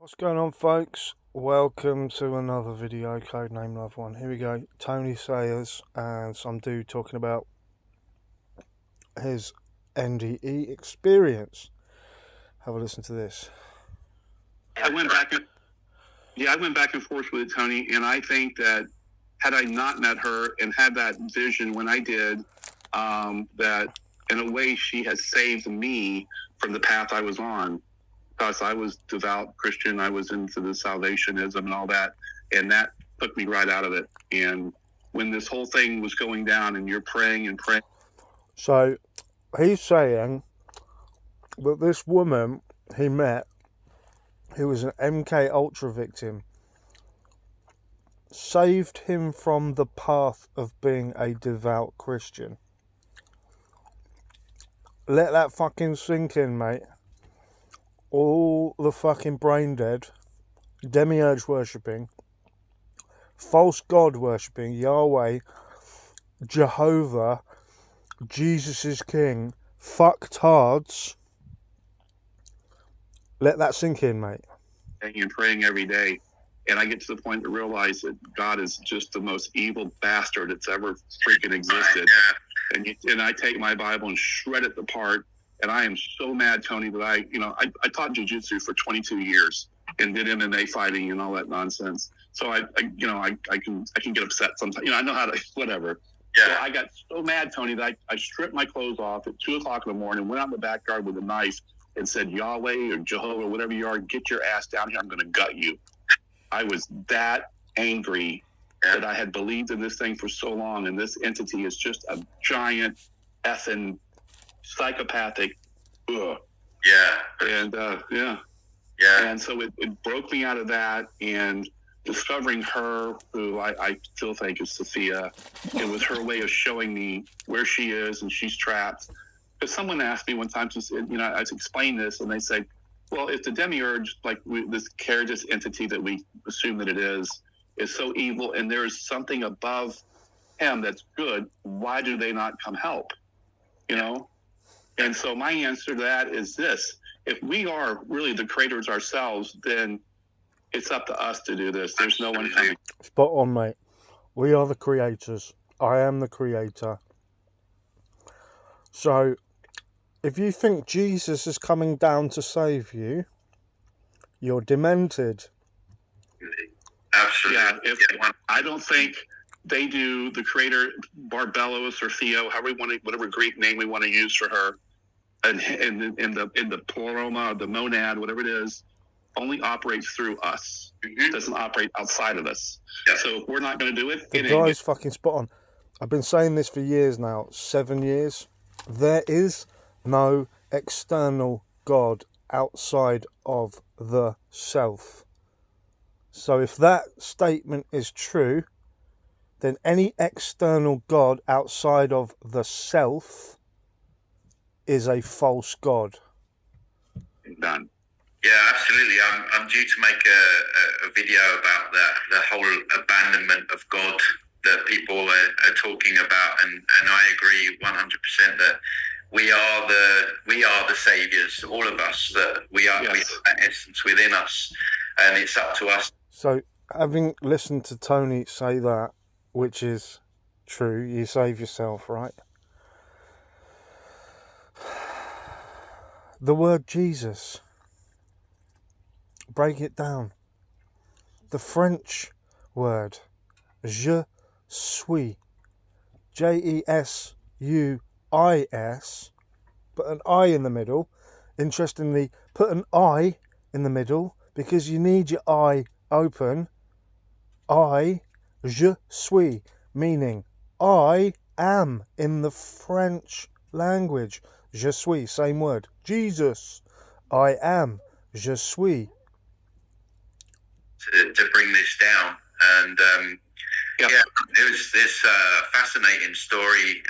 What's going on, folks? Welcome to another video, codename loveone. Here we go. Tony Sayers and some dude talking about his NDE experience. Have a listen to this. I went back and forth with Tony, and I think that had I not met her and had that vision when I did, that in a way she has saved me from the path I was on. Because I was devout Christian, I was into the salvationism and all that, and that took me right out of it. And when this whole thing was going down and you're praying and praying. So he's saying that this woman he met, who was an MK Ultra victim, saved him from the path of being a devout Christian. Let that fucking sink in, mate. All the fucking brain dead, demiurge worshipping, false god worshipping, Yahweh, Jehovah, Jesus is king, fucktards. Let that sink in, mate. And praying every day. And I get to the point to realize that God is just the most evil bastard that's ever freaking existed. And I take my Bible and shred it apart. And I am so mad, Tony, that I taught jiu-jitsu for 22 years and did MMA fighting and all that nonsense. So I can get upset sometimes. I know how to, whatever. Yeah. So I got so mad, Tony, that I stripped my clothes off at 2 o'clock in the morning, went out in the backyard with a knife and said, Yahweh or Jehovah, whatever you are, get your ass down here. I'm going to gut you. I was that angry that I had believed in this thing for so long. And this entity is just a giant effing psychopathic. Ugh. Yeah. And and so it broke me out of that, and discovering her, who I still think is Sophia, it was her way of showing me where she is and she's trapped. Because someone asked me one time, she said, I explained this, and they say, well, if the demiurge, this entity that we assume that it is so evil, and there is something above him that's good, why do they not come help? And so my answer to that is this. If we are really the creators ourselves, then it's up to us to do this. There's no one coming. Spot on, mate. We are the creators. I am the creator. So, if you think Jesus is coming down to save you, you're demented. Absolutely. Yeah, I don't think they do. The creator, Barbellos or Theo, whatever Greek name we want to use for her, and in the pleroma, the monad, whatever it is, only operates through us. It doesn't operate outside of us. Yeah. So if we're not going to do it, the guy's fucking spot on. I've been saying this for years now, 7 years. There is no external God outside of the self. So if that statement is true, then any external God outside of the self is a false God. Done. Yeah, absolutely. I'm due to make a video about the whole abandonment of God that people are talking about, and I agree 100% that we are the saviors, all of us. That we are, yes. We have that essence within us, and it's up to us. So, having listened to Tony say that, which is true, you save yourself, right? The word Jesus, break it down. The French word je suis, Jesuis, put an I in the middle. Interestingly, put an I in the middle because you need your eye open. Je suis, meaning I am in the French language. Je suis, same word. Jesus, I am. Je suis. To bring this down, and it was this fascinating story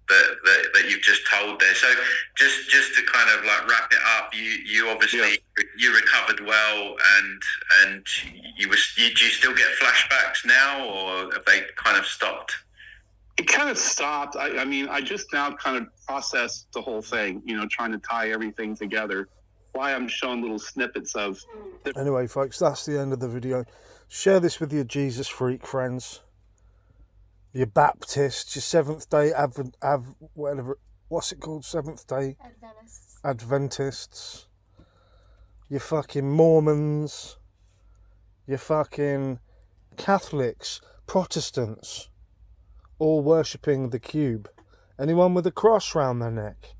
that you've just told there. So just to kind of wrap it up, you obviously you recovered well, and do you still get flashbacks now, or have they kind of stopped? It kind of stopped. I mean, I just now kind of processed the whole thing, trying to tie everything together. why I'm showing little snippets of. Anyway, folks, that's the end of the video. Share this with your Jesus freak friends, your Baptists, your Seventh-day whatever. What's it called? Seventh-day Adventists. Your fucking Mormons. Your fucking Catholics, Protestants, all worshipping the cube. Anyone with a cross round their neck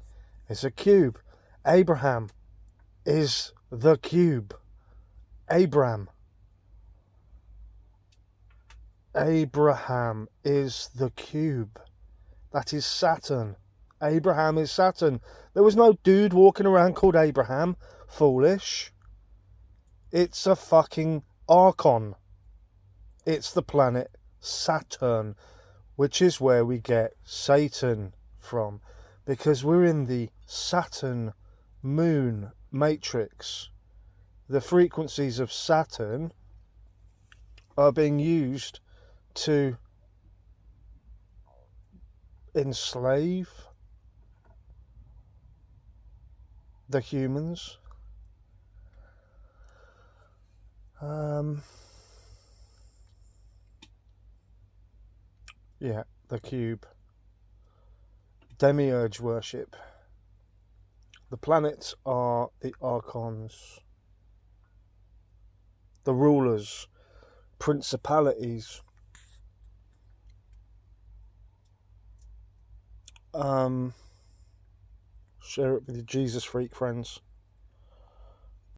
is a cube. Abraham is the cube. Abraham is the cube. That is Saturn. Abraham is Saturn. There was no dude walking around called Abraham. Foolish. It's a fucking archon. It's the planet Saturn, which is where we get Satan from, because we're in the Saturn moon matrix. The frequencies of Saturn are being used to enslave the humans. Yeah, the cube. Demiurge worship. The planets are the archons, the rulers, principalities. Share it with your Jesus freak friends.